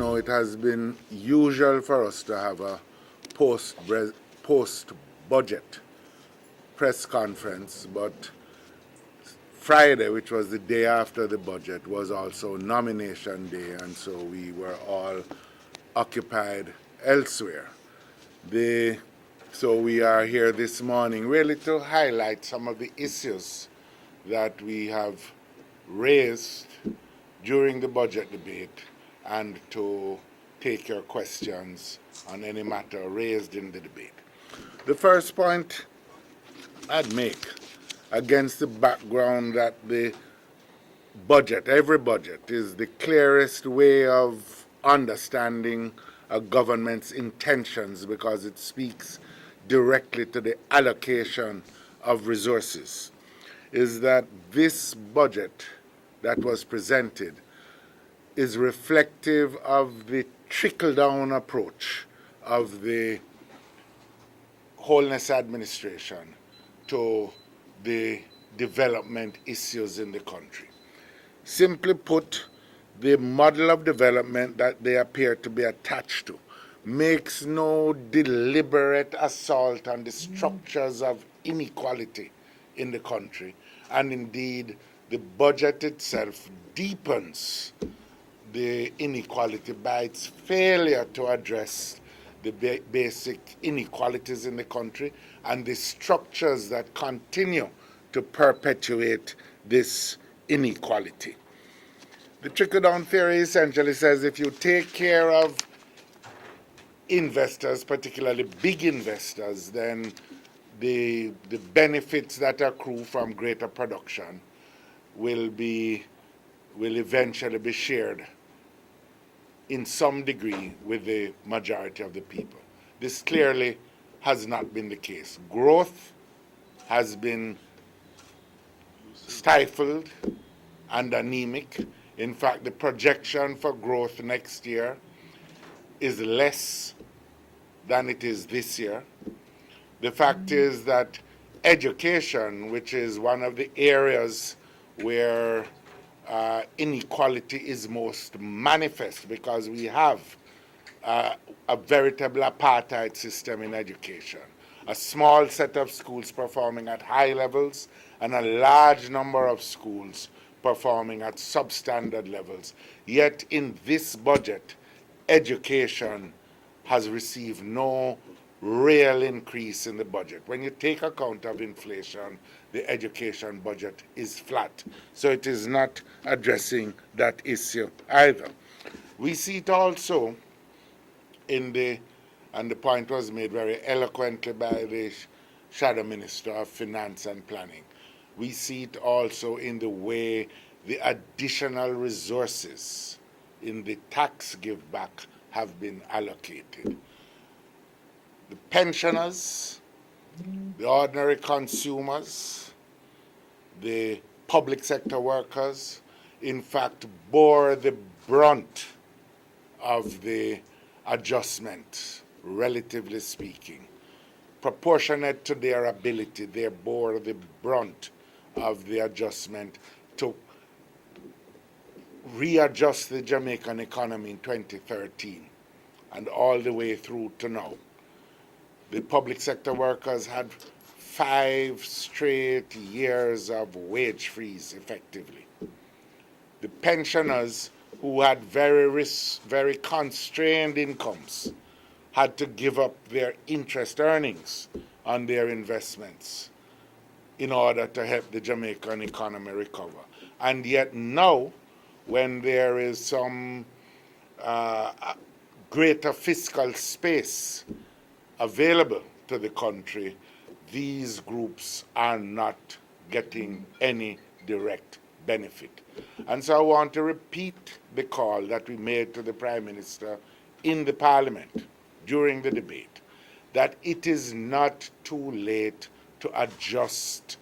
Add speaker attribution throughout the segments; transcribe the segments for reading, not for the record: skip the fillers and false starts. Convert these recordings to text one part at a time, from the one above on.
Speaker 1: know, it has been usual for us to have a post-budget press conference, but Friday, which was the day after the budget, was also nomination day, and so we were all occupied elsewhere. So we are here this morning really to highlight some of the issues that we have raised during the budget debate and to take your questions on any matter raised in the debate. The first point I'd make, against the background that the budget, every budget, is the clearest way of understanding a government's intentions because it speaks directly to the allocation of resources, is that this budget that was presented is reflective of the trickle-down approach of the Holness administration to the development issues in the country. Simply put, the model of development that they appear to be attached to makes no deliberate assault on the structures of inequality in the country, and indeed the budget itself deepens the inequality by its failure to address the basic inequalities in the country and the structures that continue to perpetuate this inequality. The trickle-down theory essentially says if you take care of investors, particularly big investors, then the benefits that accrue from greater production will eventually be shared in some degree with the majority of the people. This clearly has not been the case. Growth has been stifled and anemic. In fact, the projection for growth next year is less than it is this year. The fact is that education, which is one of the areas where inequality is most manifest because we have a veritable apartheid system in education. A small set of schools performing at high levels and a large number of schools performing at substandard levels. Yet in this budget, education has received no real increase in the budget. When you take account of inflation, the education budget is flat. So it is not addressing that issue either. We see it also and the point was made very eloquently by the Shadow Minister of Finance and Planning. We see it also in the way the additional resources in the tax give back have been allocated. The pensioners, the ordinary consumers, the public sector workers, in fact, bore the brunt of the adjustment, relatively speaking. Proportionate to their ability, they bore the brunt of the adjustment to readjust the Jamaican economy in 2013 and all the way through to now. The public sector workers had 5 straight years of wage freeze, effectively. The pensioners, who had very constrained incomes, had to give up their interest earnings on their investments in order to help the Jamaican economy recover. And yet now, when there is some greater fiscal space available to the country, these groups are not getting any direct benefit. And so I want to repeat the call that we made to the Prime Minister in the Parliament during the debate, that it is not too late to adjust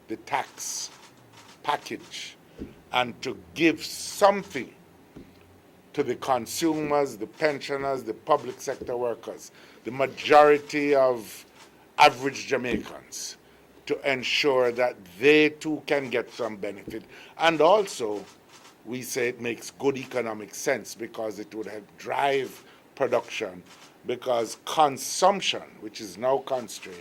Speaker 1: the tax package and to give something to the consumers, the pensioners, the public sector workers, the majority of average Jamaicans, to ensure that they too can get some benefit, and also we say it makes good economic sense because it would help drive production, because consumption, which is now constrained,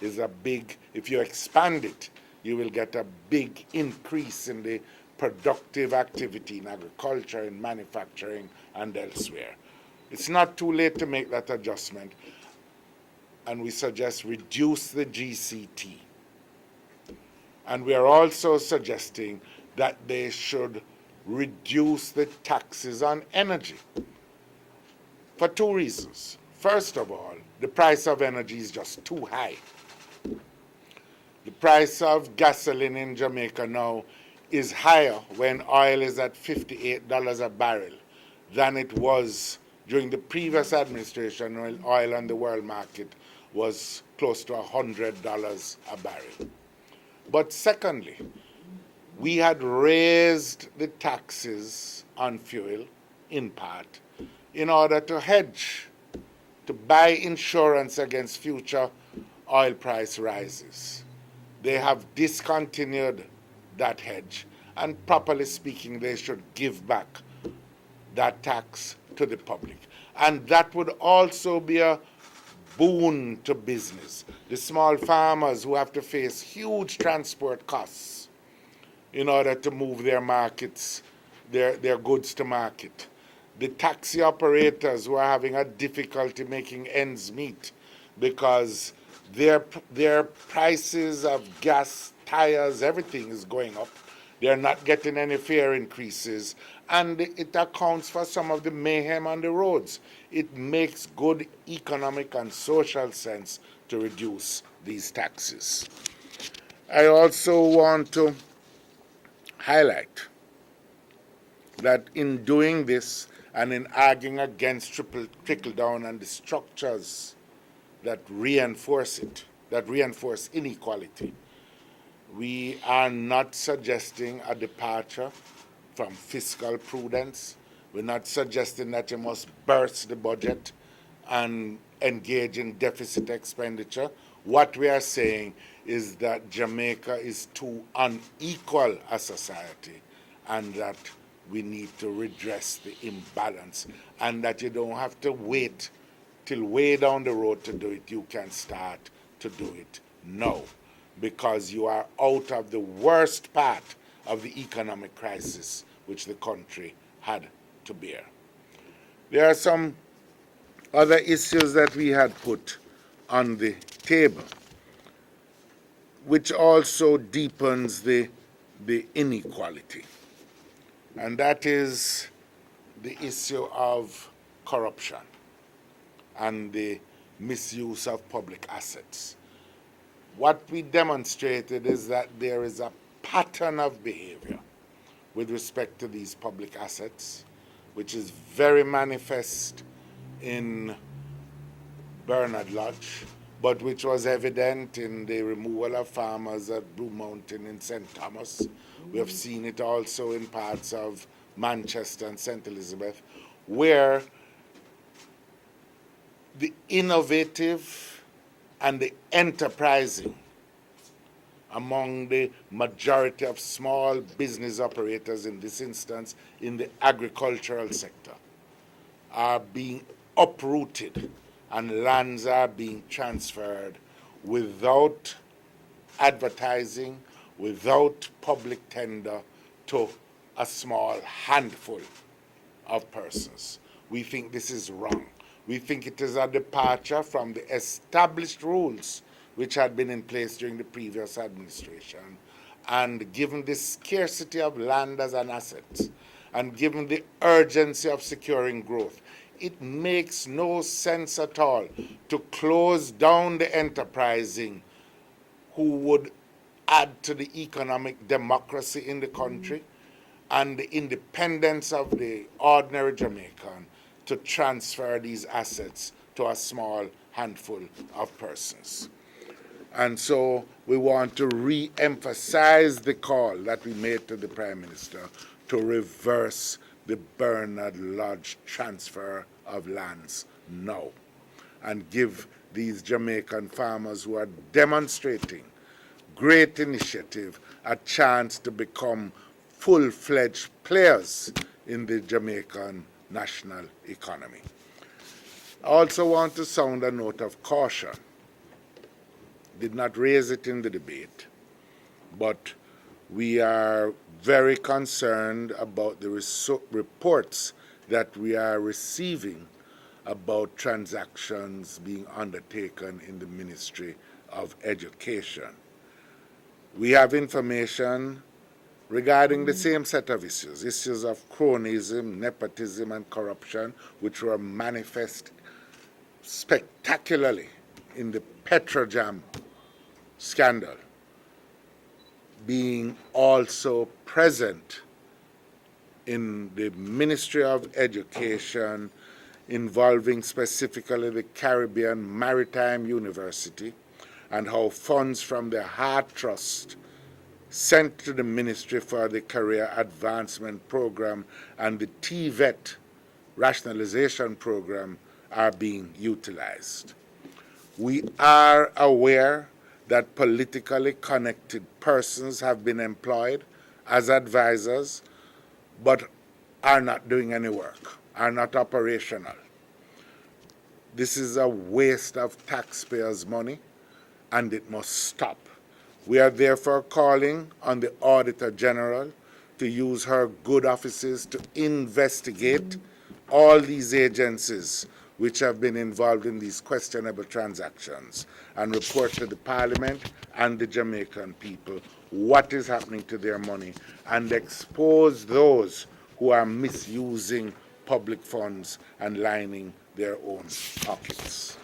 Speaker 1: is a big, if you expand it, you will get a big increase in the productive activity in agriculture, in manufacturing, and elsewhere. It's not too late to make that adjustment, and we suggest reduce the GCT. And we are also suggesting that they should reduce the taxes on energy for two reasons. First of all, the price of energy is just too high. The price of gasoline in Jamaica now is higher when oil is at $58 a barrel than it was during the previous administration when oil on the world market was close to $100 a barrel. But secondly, we had raised the taxes on fuel, in part, in order to hedge, to buy insurance against future oil price rises. They have discontinued that hedge, and properly speaking, they should give back that tax to the public. And that would also be a boon to business. The small farmers who have to face huge transport costs in order to move their markets, their goods to market. The taxi operators who are having a difficulty making ends meet because their prices of gas, tires, everything is going up. They're not getting any fare increases, and it accounts for some of the mayhem on the roads. It makes good economic and social sense to reduce these taxes. I also want to highlight that in doing this and in arguing against trickle down and the structures that reinforce it, that reinforce inequality, we are not suggesting a departure from fiscal prudence. We're not suggesting that you must burst the budget and engage in deficit expenditure. What we are saying is that Jamaica is too unequal a society and that we need to redress the imbalance, and that you don't have to wait till way down the road to do it. You can start to do it now, because you are out of the worst part of the economic crisis which the country had to bear. There are some other issues that we had put on the table, which also deepens the inequality, and that is the issue of corruption and the misuse of public assets. What we demonstrated is that there is a pattern of behavior with respect to these public assets, which is very manifest in Bernard Lodge, but which was evident in the removal of farmers at Blue Mountain in St. Thomas. We have seen it also in parts of Manchester and St. Elizabeth, where the innovative and the enterprising among the majority of small business operators, in this instance in the agricultural sector, are being uprooted and lands are being transferred without advertising, without public tender, to a small handful of persons. We think this is wrong. We think it is a departure from the established rules which had been in place during the previous administration. And given the scarcity of land as an asset, and given the urgency of securing growth, it makes no sense at all to close down the enterprising who would add to the economic democracy in the country and the independence of the ordinary Jamaican, to transfer these assets to a small handful of persons. And so we want to re-emphasize the call that we made to the Prime Minister to reverse the Bernard Lodge transfer of lands now and give these Jamaican farmers who are demonstrating great initiative a chance to become full-fledged players in the Jamaican national economy. I also want to sound a note of caution. Did not raise it in the debate, but we are very concerned about the reports that we are receiving about transactions being undertaken in the Ministry of Education. We have information regarding the same set of issues of cronyism, nepotism, and corruption, which were manifest spectacularly in the Petrojam scandal, being also present in the Ministry of Education, involving specifically the Caribbean Maritime University, and how funds from the Heart Trust sent to the Ministry for the Career Advancement Program and the TVET Rationalization Program are being utilized. We are aware that politically connected persons have been employed as advisors, but are not doing any work, are not operational. This is a waste of taxpayers' money, and it must stop. We are therefore calling on the Auditor General to use her good offices to investigate all these agencies which have been involved in these questionable transactions and report to the Parliament and the Jamaican people what is happening to their money and expose those who are misusing public funds and lining their own pockets.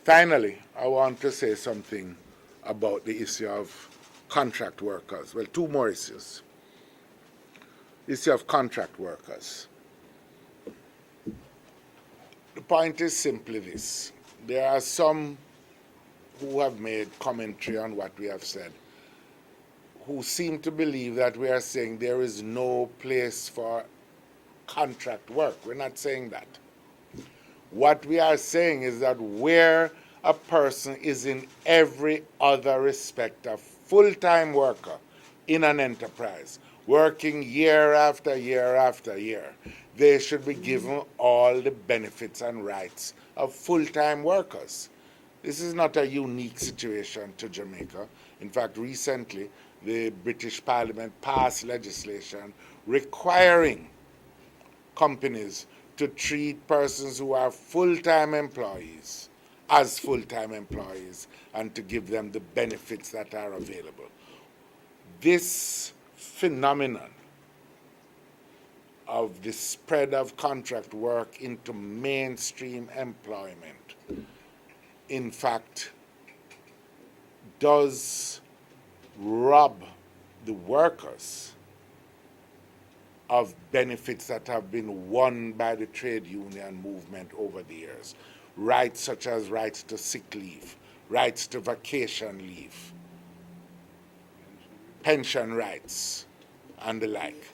Speaker 1: Finally, I want to say something about the issue of contract workers. Well, two more issues. Issue of contract workers. The point is simply this. There are some who have made commentary on what we have said, who seem to believe that we are saying there is no place for contract work. We're not saying that. What we are saying is that where a person is in every other respect a full-time worker in an enterprise, working year after year after year, they should be given all the benefits and rights of full-time workers. This is not a unique situation to Jamaica. In fact, recently, the British Parliament passed legislation requiring companies to treat persons who are full-time employees as full-time employees and to give them the benefits that are available. This phenomenon of the spread of contract work into mainstream employment, in fact, does rob the workers of benefits that have been won by the trade union movement over the years. Rights such as rights to sick leave, rights to vacation leave, pension rights, and the like.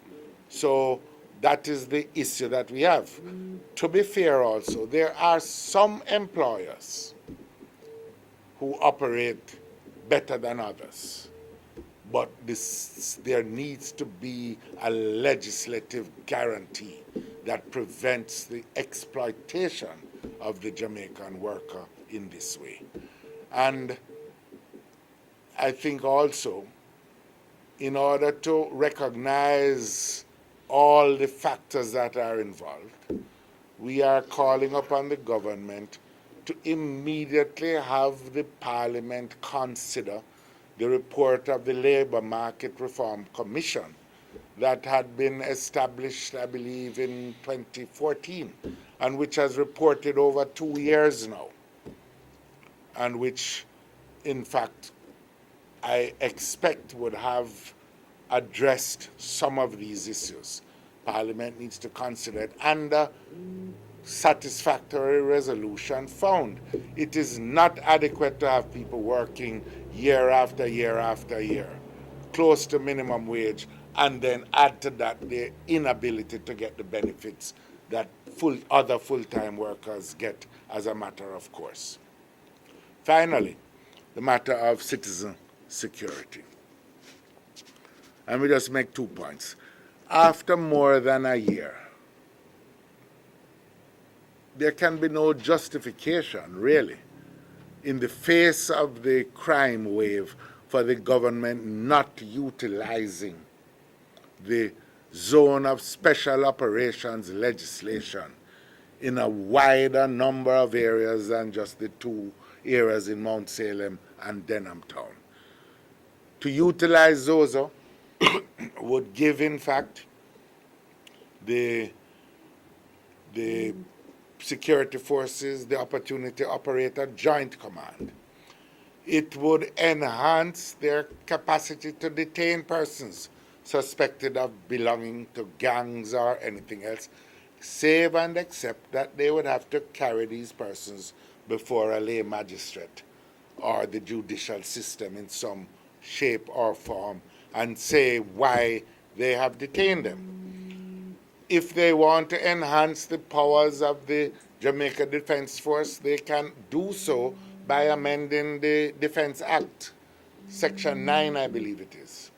Speaker 1: So that is the issue that we have. To be fair also, there are some employers who operate better than others. But there needs to be a legislative guarantee that prevents the exploitation of the Jamaican worker in this way. And I think also, in order to recognize all the factors that are involved, we are calling upon the government to immediately have the Parliament consider the report of the Labour Market Reform Commission that had been established, I believe, in 2014, and which has reported over 2 years now, and which, in fact, I expect would have addressed some of these issues. Parliament needs to consider it, and a satisfactory resolution found. It is not adequate to have people working year after year after year, close to minimum wage, and then add to that the inability to get the benefits that other full-time workers get as a matter of course. Finally, the matter of citizen security. And we just make 2 points. After more than a year, there can be no justification, really, in the face of the crime wave for the government not utilizing the zone of special operations legislation in a wider number of areas than just the 2 areas in Mount Salem and Denham Town. To utilize those would give, in fact, the security forces the opportunity to operate a joint command. It would enhance their capacity to detain persons suspected of belonging to gangs or anything else, save and except that they would have to carry these persons before a lay magistrate or the judicial system in some shape or form and say why they have detained them. If they want to enhance the powers of the Jamaica Defense Force, they can do so by amending the Defense Act, Section 9, I believe it is,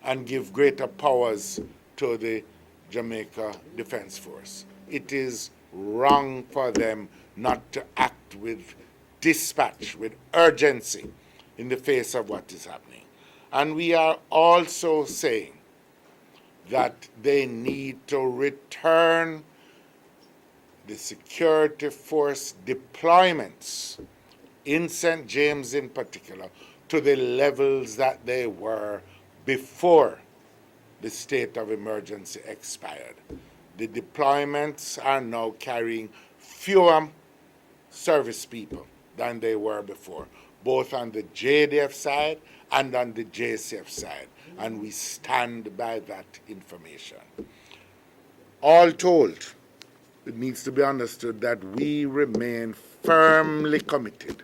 Speaker 1: and give greater powers to the Jamaica Defense Force. It is wrong for them not to act with dispatch, with urgency in the face of what is happening. And we are also saying that they need to return the security force deployments in St. James in particular to the levels that they were before the state of emergency expired. The deployments are now carrying fewer service people than they were before, both on the JDF side and on the JCF side, and we stand by that information. All told, it needs to be understood that we remain firmly committed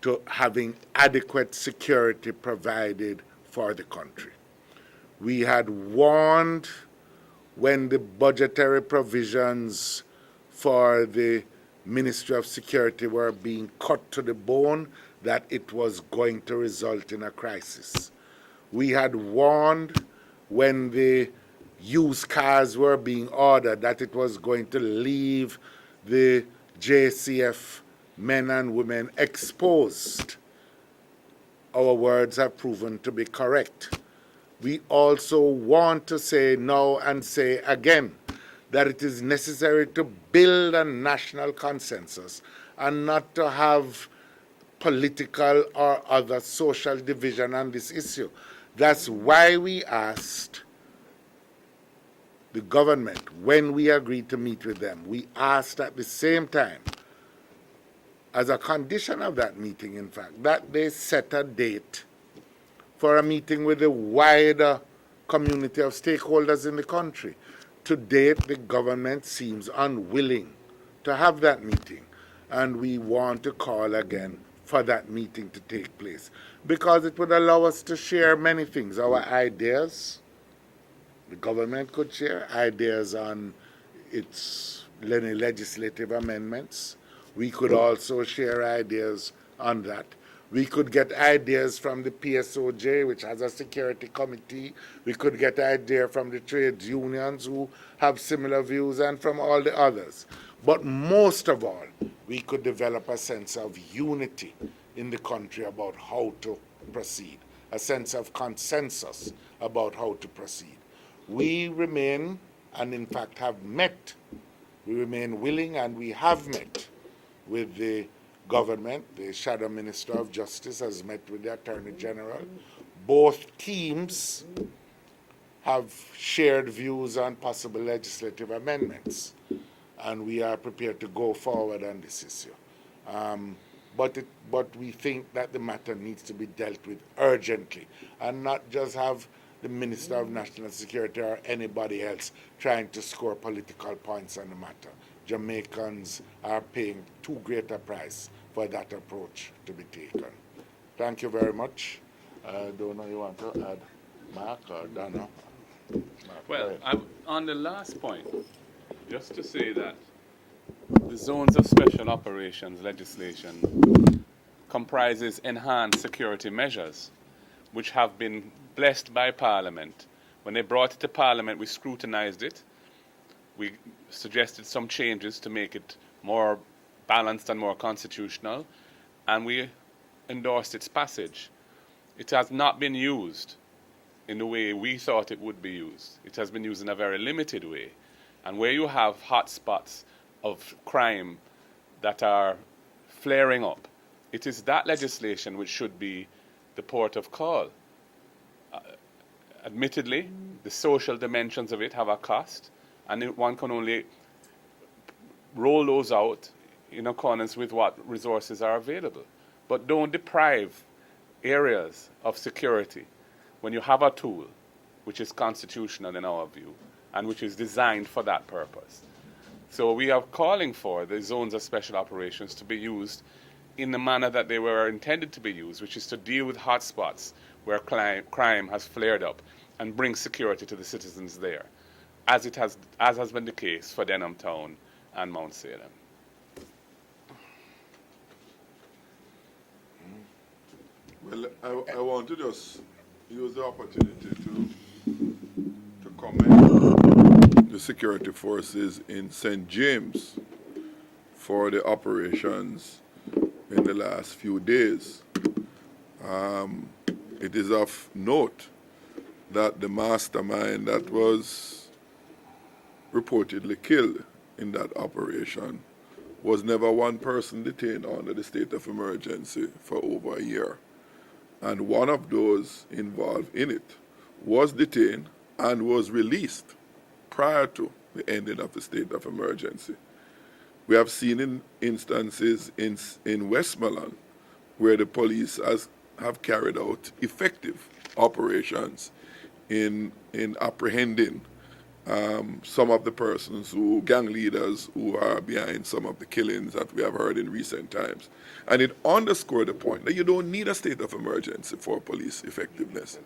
Speaker 1: to having adequate security provided for the country. We had warned when the budgetary provisions for the Ministry of Security were being cut to the bone that it was going to result in a crisis. We had warned when the used cars were being ordered that it was going to leave the JCF men and women exposed. Our words have proven to be correct. We also want to say now and say again that it is necessary to build a national consensus and not to have political or other social division on this issue. That's why we asked the government, when we agreed to meet with them, we asked at the same time, as a condition of that meeting, in fact, that they set a date for a meeting with the wider community of stakeholders in the country. To date, the government seems unwilling to have that meeting, and we want to call again for that meeting to take place because it would allow us to share many things, our ideas. The government could share ideas on its legislative amendments. We could also share ideas on that. We could get ideas from the PSOJ, which has a security committee. We could get ideas from the trade unions who have similar views and from all the others. But most of all, we could develop a sense of unity in the country about how to proceed, a sense of consensus about how to proceed. We remain, and in fact have met, we remain willing and we have met with the government. The Shadow Minister of Justice has met with the Attorney General. Both teams have shared views on possible legislative amendments, and we are prepared to go forward on this issue. But we think that the matter needs to be dealt with urgently and not just have the Minister of National Security or anybody else trying to score political points on the matter. Jamaicans are paying too great a price for that approach to be taken. Thank you very much. Don't know you want to add, Mark or Donna?
Speaker 2: Well, on the last point, just to say that the zones of special operations legislation comprises enhanced security measures, which have been blessed by Parliament. When they brought it to Parliament, we scrutinized it. We suggested some changes to make it more balanced and more constitutional, and we endorsed its passage. It has not been used in the way we thought it would be used. It has been used in a very limited way. And where you have hotspots of crime that are flaring up, it is that legislation which should be the port of call. Admittedly, the social dimensions of it have a cost, and one can only roll those out in accordance with what resources are available. But don't deprive areas of security when you have a tool which is constitutional in our view and which is designed for that purpose. So we are calling for the zones of special operations to be used in the manner that they were intended to be used, which is to deal with hotspots where crime has flared up and bring security to the citizens there, as has been the case for Denham Town and Mount Salem.
Speaker 3: Well, I want to just use the opportunity to commend the security forces in St. James for the operations in the last few days. It is of note that the mastermind that was reportedly killed in that operation was never one person detained under the state of emergency for over a year. And one of those involved in it was detained and was released prior to the ending of the state of emergency. We have seen in instances in Westmoreland where the police have carried out effective operations in apprehending some of the persons gang leaders who are behind some of the killings that we have heard in recent times. And it underscored the point that you don't need a state of emergency for police effectiveness.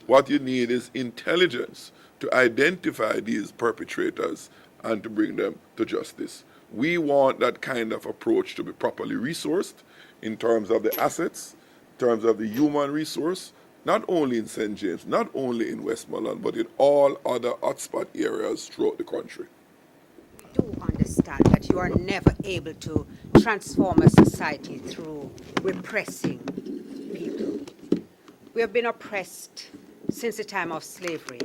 Speaker 3: What you need is intelligence to identify these perpetrators and to bring them to justice. We want that kind of approach to be properly resourced in terms of the assets, in terms of the human resource, not only in St. James, not only in Westmoreland, but in all other hotspot areas throughout the country.
Speaker 4: Do understand that you are never able to transform a society through repressing people. We have been oppressed since the time of slavery,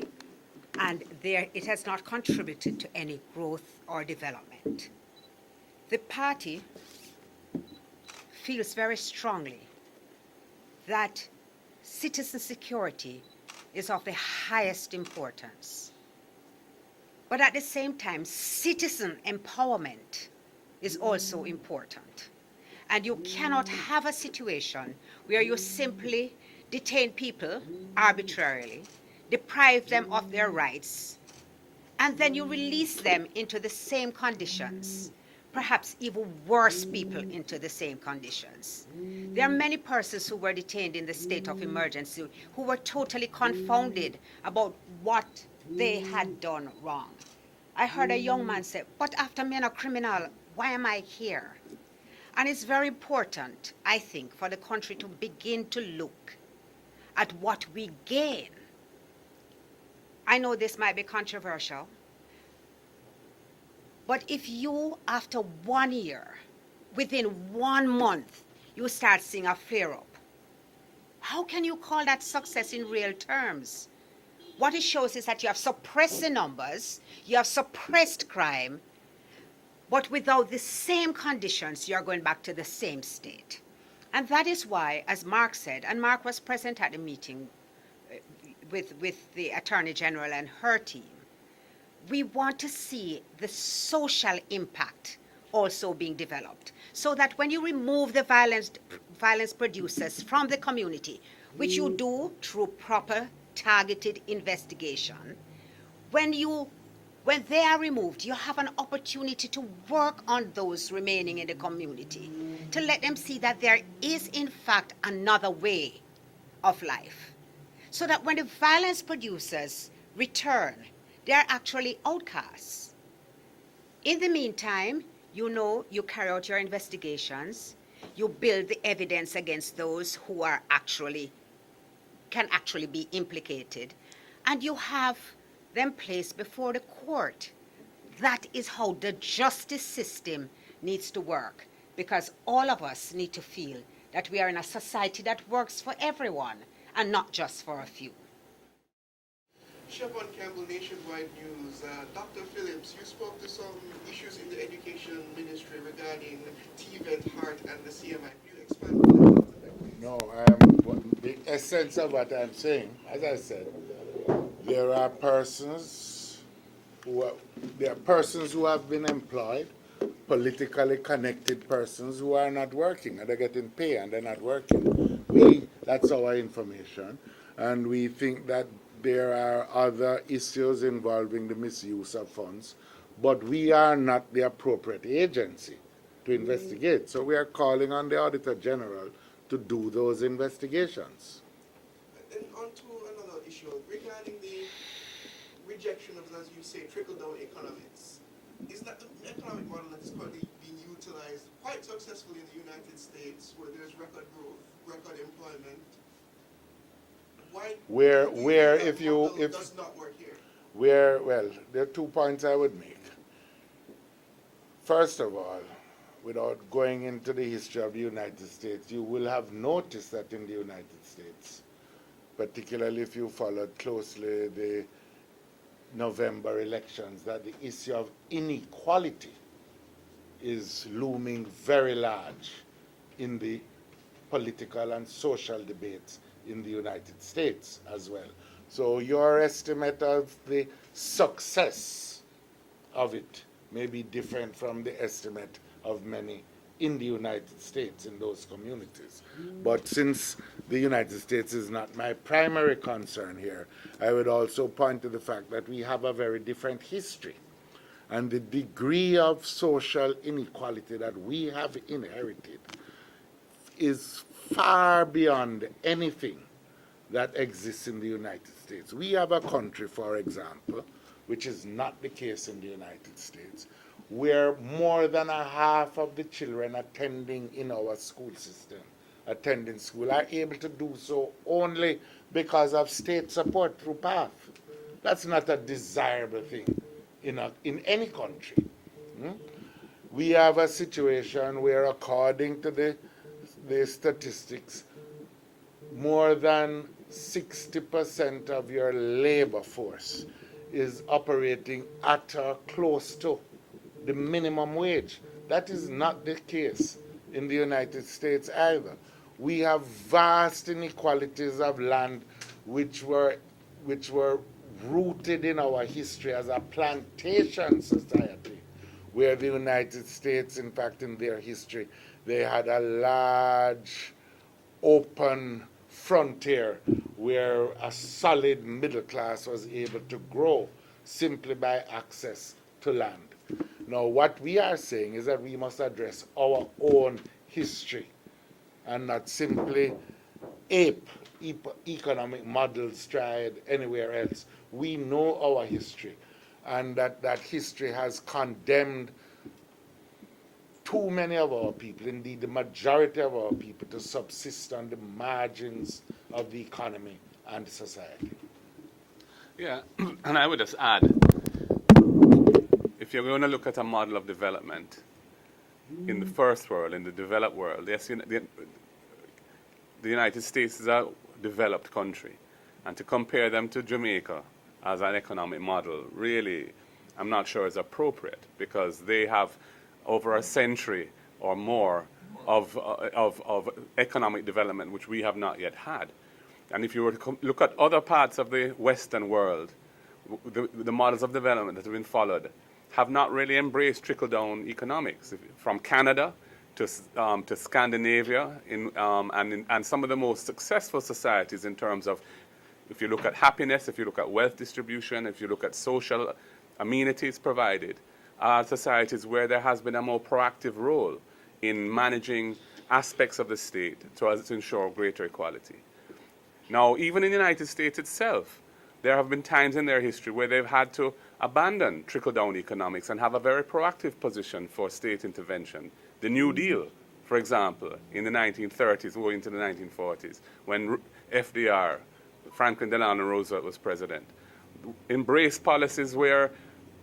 Speaker 4: and it has not contributed to any growth or development. The party feels very strongly that citizen security is of the highest importance. But at the same time, citizen empowerment is also important. And you cannot have a situation where you simply detain people arbitrarily, deprive them of their rights, and then you release them into the same conditions, perhaps even worse people into the same conditions. There are many persons who were detained in the state of emergency who were totally confounded about what they had done wrong. I heard a young man say, "But after being a criminal, why am I here?" And it's very important, I think, for the country to begin to look at what we gain. I know this might be controversial, but if you, after 1 year, within 1 month, you start seeing a flare-up, how can you call that success in real terms? What it shows is that you have suppressed the numbers, you have suppressed crime, but without the same conditions, you're going back to the same state. And that is why, as Mark said, and Mark was present at the meeting with the Attorney General and her team, we want to see the social impact also being developed, so that when you remove the violence producers from the community, which you do through proper targeted investigation, when they are removed, you have an opportunity to work on those remaining in the community, to let them see that there is in fact another way of life, so that when the violence producers return, they are actually outcasts. In the meantime, you carry out your investigations, you build the evidence against those who are actually can actually be implicated, and you have them placed before the court. That is how the justice system needs to work, because all of us need to feel that we are in a society that works for everyone and not just for a few.
Speaker 5: Chevron Campbell, Nationwide News. Dr. Phillips, you spoke to some issues in the education ministry regarding TVET, HEART, and the CMI. Can you expand on that a little bit, please?
Speaker 1: No, the essence of what I'm saying, as I said, there are persons who have been employed, politically connected persons who are not working, and they're getting paid and they're not working. That's our information, and we think that there are other issues involving the misuse of funds, but we are not the appropriate agency to investigate. So we are calling on the Auditor General to do those investigations.
Speaker 5: And on to another issue regarding the rejection of, as you say, trickle-down economics. Is that the economic model that is currently being utilized quite successfully in the United States, where there's record growth, record employment? Why does not work here?
Speaker 1: Well, there are 2 points I would make. First of all, without going into the history of the United States, you will have noticed that in the United States, particularly if you followed closely the November elections, that the issue of inequality is looming very large in the political and social debates in the United States as well. So your estimate of the success of it may be different from the estimate of many in the United States in those communities. But since the United States is not my primary concern here, I would also point to the fact that we have a very different history. And the degree of social inequality that we have inherited is far beyond anything that exists in the United States. We have a country, for example, which is not the case in the United States, where more than a half of the children attending in our school system, attending school, are able to do so only because of state support through PATH. That's not a desirable thing in any country. We have a situation where, according to the statistics, more than 60% of your labor force is operating at or close to the minimum wage. That is not the case in the United States either. We have vast inequalities of land which were rooted in our history as a plantation society, where the United States, in fact, in their history, they had a large open frontier where a solid middle class was able to grow simply by access to land. Now, what we are saying is that we must address our own history and not simply ape economic models tried anywhere else. We know our history, and that history has condemned too many of our people, indeed the majority of our people, to subsist on the margins of the economy and society.
Speaker 2: Yeah, and I would just add, if you're going to look at a model of development in the first world, in the developed world, yes, the United States is a developed country. And to compare them to Jamaica as an economic model, really, I'm not sure is appropriate, because they have over a century or more of economic development, which we have not yet had. And if you were to look at other parts of the Western world, the models of development that have been followed have not really embraced trickle-down economics. From Canada to Scandinavia, and some of the most successful societies in terms of, if you look at happiness, if you look at wealth distribution, if you look at social amenities provided, societies where there has been a more proactive role in managing aspects of the state to ensure greater equality. Now, even in the United States itself, there have been times in their history where they've had to abandon trickle-down economics and have a very proactive position for state intervention. The New Deal, for example, in the 1930s going into the 1940s, when FDR Franklin Delano Roosevelt was president. Embrace policies where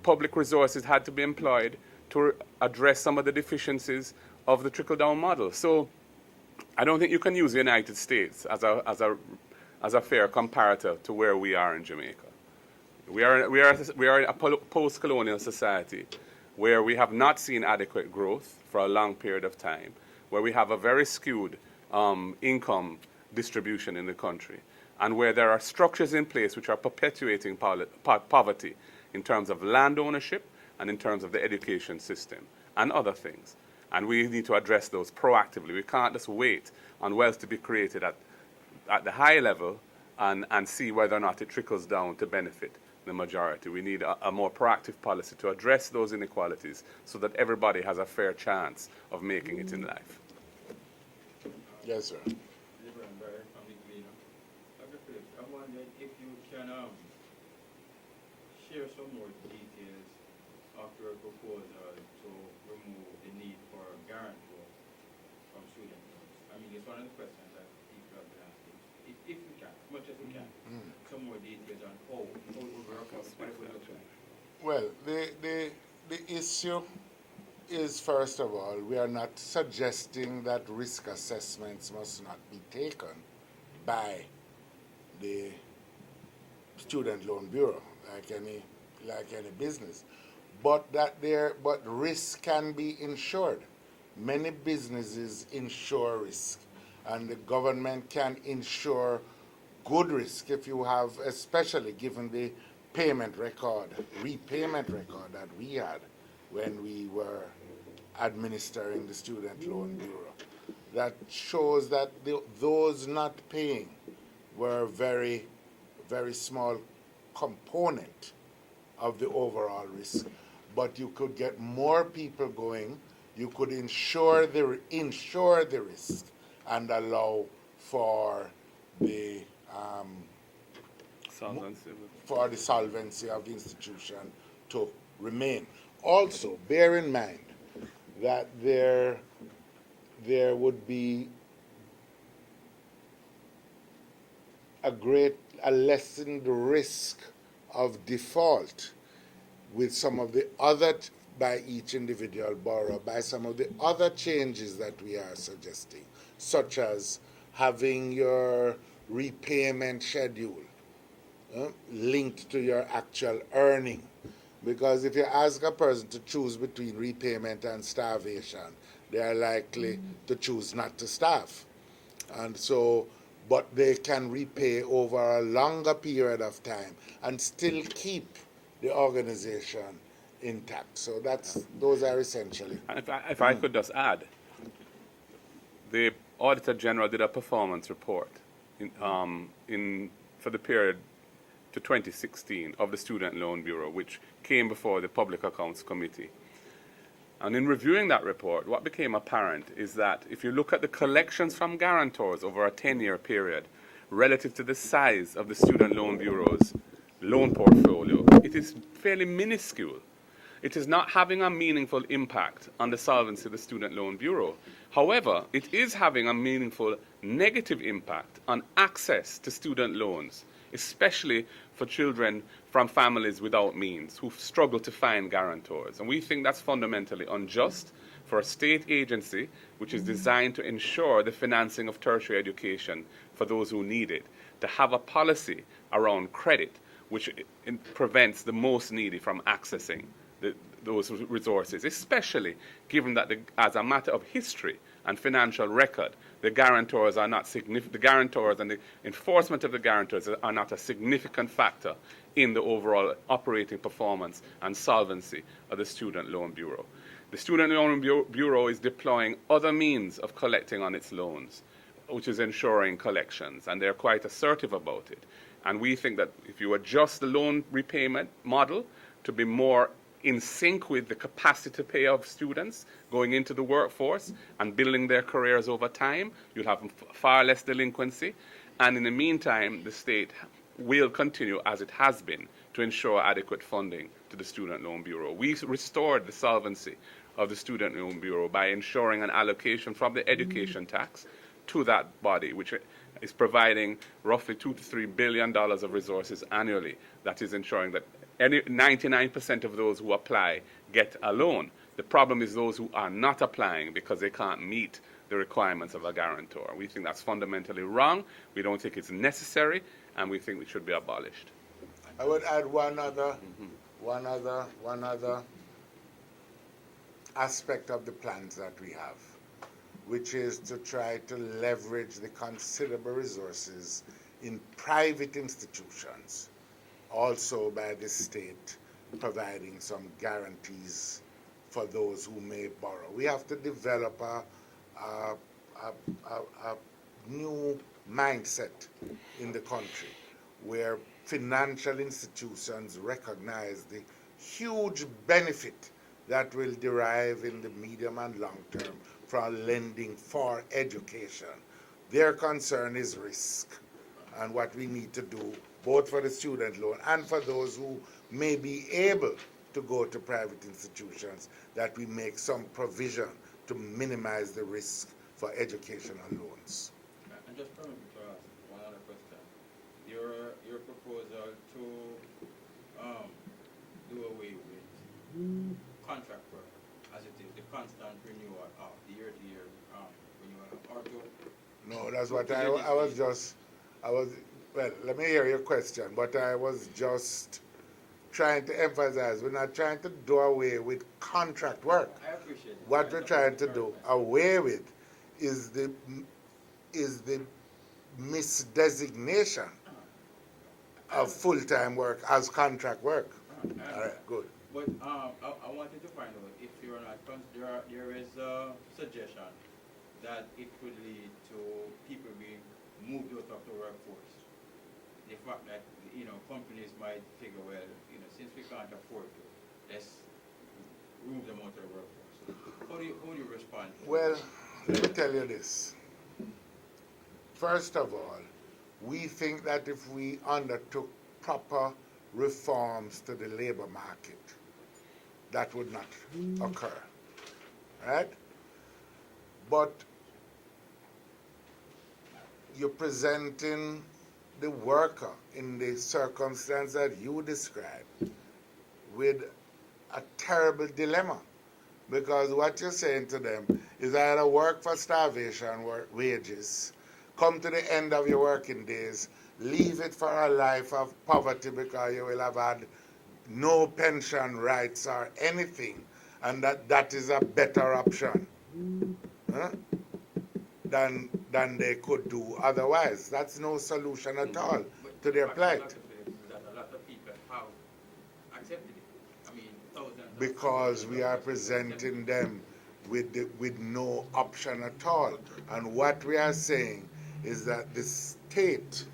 Speaker 2: public resources had to be employed to address some of the deficiencies of the trickle-down model. So I don't think you can use the United States as a fair comparator to where we are in Jamaica. We are a post-colonial society where we have not seen adequate growth for a long period of time, where we have a very skewed income distribution in the country, and where there are structures in place which are perpetuating poverty in terms of land ownership and in terms of the education system and other things. And we need to address those proactively. We can't just wait on wealth to be created at the high level and see whether or not it trickles down to benefit the majority. We need a more proactive policy to address those inequalities so that everybody has a fair chance of making it in life.
Speaker 1: Yes, sir.
Speaker 6: I'm wondering if you can share some more details of your proposal to remove the need for guarantor from student loans. I mean, it's one of the questions that people have been asking. If you can, as much as you can, some more details on how it would work out, what it would look like.
Speaker 1: Well, the issue is, first of all, we are not suggesting that risk assessments must not be taken by the Student Loan Bureau, like any business, but risk can be insured. Many businesses insure risk, and the government can insure good risk if you have, especially given the repayment record that we had when we were administering the Student Loan Bureau. That shows that those not paying were very, very small component of the overall risk. But you could get more people going. You could insure the risk and allow for the solvency of the institution to remain. Also, bear in mind that there would be a lessened risk of default with some of the other, by each individual borrower, by some of the other changes that we are suggesting, such as having your repayment schedule linked to your actual earning. Because if you ask a person to choose between repayment and starvation, they are likely to choose not to starve. And so, but they can repay over a longer period of time and still keep the organization intact. So those are essentially.
Speaker 2: And if I could just add, the Auditor General did a performance report for the period to 2016 of the Student Loan Bureau, which came before the Public Accounts Committee. And in reviewing that report, what became apparent is that if you look at the collections from guarantors over a 10-year period relative to the size of the Student Loan Bureau's loan portfolio, it is fairly minuscule. It is not having a meaningful impact on the solvency of the Student Loan Bureau. However, it is having a meaningful negative impact on access to student loans, especially for children from families without means who struggle to find guarantors. And we think that's fundamentally unjust for a state agency which is designed to ensure the financing of tertiary education for those who need it, to have a policy around credit which prevents the most needy from accessing those resources, especially given that as a matter of history and financial record, the guarantors are not significant. The guarantors and the enforcement of the guarantors are not a significant factor in the overall operating performance and solvency of the Student Loan Bureau. The Student Loan Bureau is deploying other means of collecting on its loans, which is ensuring collections, and they're quite assertive about it. And we think that if you adjust the loan repayment model to be more in sync with the capacity to pay of students going into the workforce and building their careers over time, you'll have far less delinquency. And in the meantime, the state will continue, as it has been, to ensure adequate funding to the Student Loan Bureau. We restored the solvency of the Student Loan Bureau by ensuring an allocation from the education tax to that body, which is providing roughly $2 to $3 billion of resources annually. That is ensuring that 99% of those who apply get a loan. The problem is those who are not applying because they can't meet the requirements of a guarantor. We think that's fundamentally wrong. We don't think it's necessary, and we think it should be abolished.
Speaker 1: I would add one other aspect of the plans that we have, which is to try to leverage the considerable resources in private institutions, also by the state providing some guarantees for those who may borrow. We have to develop a new mindset in the country where financial institutions recognize the huge benefit that will derive in the medium and long term from lending for education. Their concern is risk, and what we need to do, both for the student loan and for those who may be able to go to private institutions, that we make some provision to minimize the risk for educational loans.
Speaker 6: And just permit me to ask one other question. Your proposal to do away with contract work, as it is, the constant renewal of the year-to-year renewal of auto.
Speaker 1: No, that's what I was, well, let me hear your question, but I was just trying to emphasize, we're not trying to do away with contract work.
Speaker 6: I appreciate it.
Speaker 1: What we're trying to do away with is the misdesignation of full-time work as contract work. All right, good.
Speaker 6: But I wanted to find out if you're not, there is a suggestion that it could lead to people being moved out of the workforce. The fact that, companies might figure, well, since we can't afford to, let's move them out of the workforce. How do you respond to
Speaker 1: Well, let me tell you this. First of all, we think that if we undertook proper reforms to the labor market, that would not occur. Right? But you're presenting the worker in the circumstance that you described with a terrible dilemma. Because what you're saying to them is either work for starvation wages, come to the end of your working days, leave it for a life of poverty because you will have had no pension rights or anything, and that is a better option than they could do otherwise. That's no solution at all to their plight.
Speaker 6: That a lot of people have accepted it. I mean, thousands.
Speaker 1: Because we are presenting them with no option at all. And what we are saying is that the state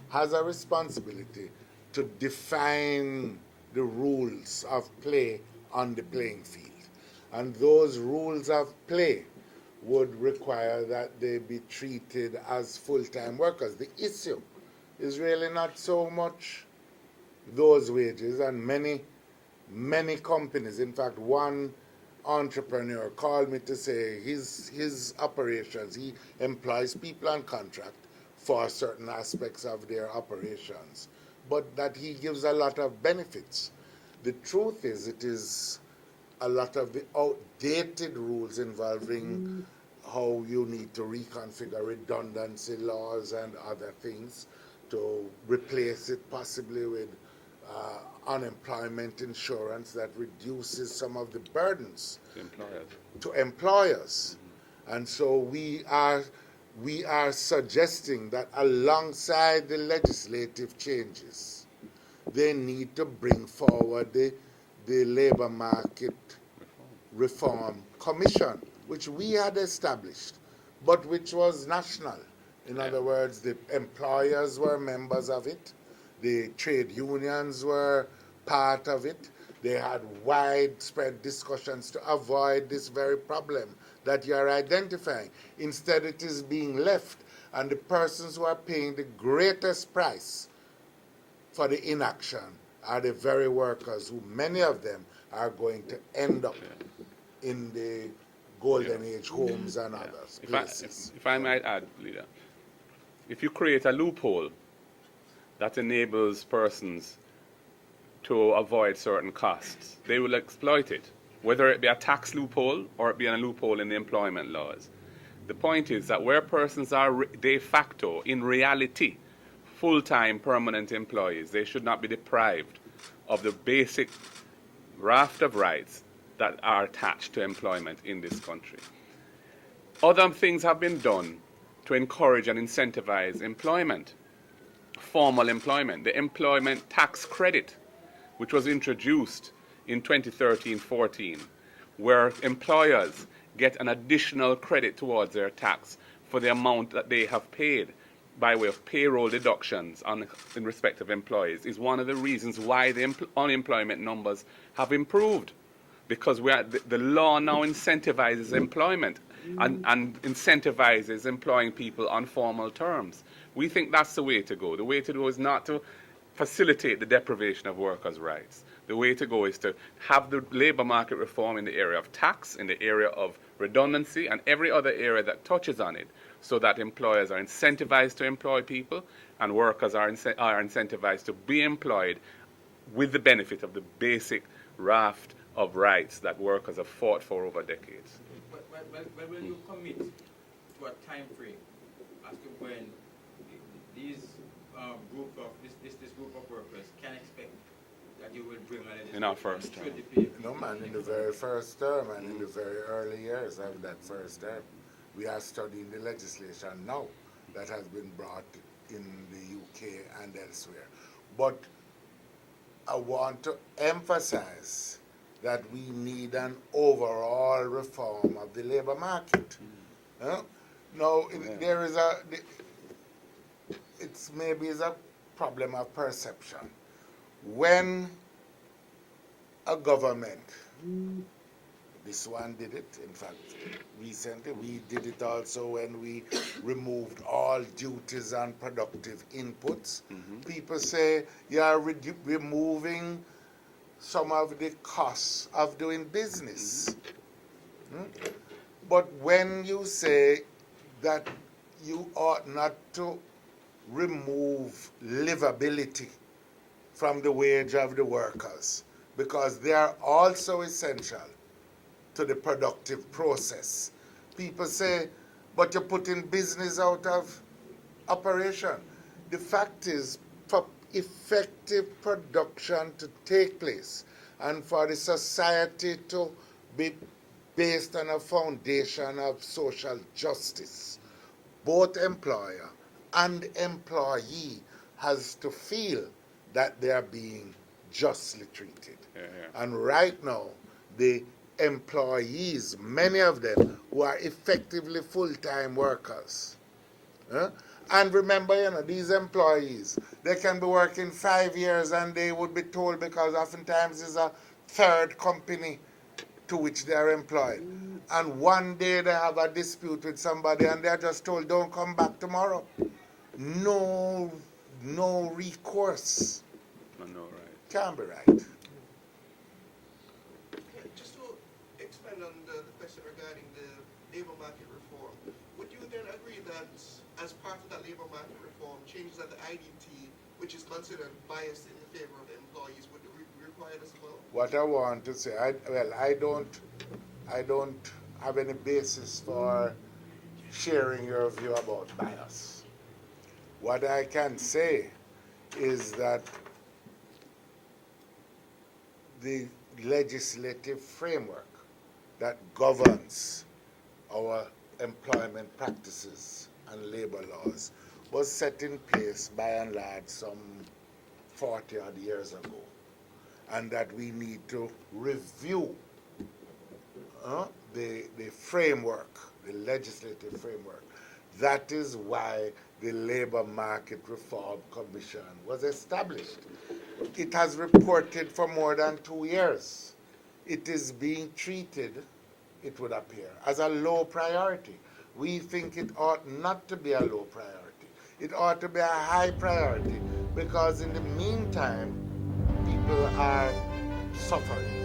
Speaker 1: has a responsibility to define the rules of play on the playing field. And those rules of play would require that they be treated as full-time workers. The issue is really not so much those wages, and many companies, in fact, one entrepreneur called me to say his operations, he employs people on contract for certain aspects of their operations, but that he gives a lot of benefits. The truth is, it is a lot of the outdated rules involving how you need to reconfigure redundancy laws and other things to replace it possibly with unemployment insurance that reduces some of the burdens to employers. And so we are suggesting that alongside the legislative changes, they need to bring forward the Labor Market Reform Commission, which we had established, but which was national. In other words, the employers were members of it, the trade unions were part of it. They had widespread discussions to avoid this very problem that you are identifying. Instead, it is being left, and the persons who are paying the greatest price for the inaction are the very workers who, many of them, are going to end up in the Golden Age homes and others places.
Speaker 2: If I might add, Leader, if you create a loophole that enables persons to avoid certain costs, they will exploit it, whether it be a tax loophole or it be a loophole in the employment laws. The point is that where persons are de facto, in reality, full-time permanent employees, they should not be deprived of the basic raft of rights that are attached to employment in this country. Other things have been done to encourage and incentivize employment, formal employment. The employment tax credit, which was introduced in 2013-14, where employers get an additional credit towards their tax for the amount that they have paid by way of payroll deductions in respect of employees, is one of the reasons why the unemployment numbers have improved. Because the law now incentivizes employment and incentivizes employing people on formal terms. We think that's the way to go. The way to go is not to facilitate the deprivation of workers' rights. The way to go is to have the labor market reform in the area of tax, in the area of redundancy, and every other area that touches on it, so that employers are incentivized to employ people and workers are incentivized to be employed with the benefit of the basic raft of rights that workers have fought for over decades.
Speaker 6: But when you commit to a time frame as to when these this group of workers can expect that you will bring an
Speaker 2: In our first term.
Speaker 1: No, man, in the very first term and in the very early years of that first term, we are studying the legislation now that has been brought in the UK and elsewhere. But I want to emphasize that we need an overall reform of the labor market. Now, there is it's maybe is a problem of perception. When a government, this one did it, in fact, recently, we did it also when we removed all duties on productive inputs. People say you are removing some of the costs of doing business. But when you say that you ought not to remove livability from the wage of the workers, because they are also essential to the productive process. People say, but you're putting business out of operation. The fact is, for effective production to take place and for the society to be based on a foundation of social justice, both employer and employee has to feel that they are being justly treated. And right now, the employees, many of them who are effectively full-time workers, and remember, these employees, they can be working 5 years and they would be told, because oftentimes it's a third company to which they are employed. And one day they have a dispute with somebody and they're just told, don't come back tomorrow. No recourse.
Speaker 2: No, right.
Speaker 1: Can't be right.
Speaker 5: Okay, just to expand on the question regarding the labor market reform, would you then agree that as part of that labor market reform, changes at the IDT, which is considered biased in the favor of the employees, would be required as well?
Speaker 1: What I want to say, I don't have any basis for sharing your view about bias. What I can say is that the legislative framework that governs our employment practices and labor laws was set in place by and large some 40 odd years ago, and that we need to review the framework, the legislative framework. That is why the Labor Market Reform Commission was established. It has reported for more than 2 years. It is being treated, it would appear, as a low priority. We think it ought not to be a low priority. It ought to be a high priority, because in the meantime, people are suffering.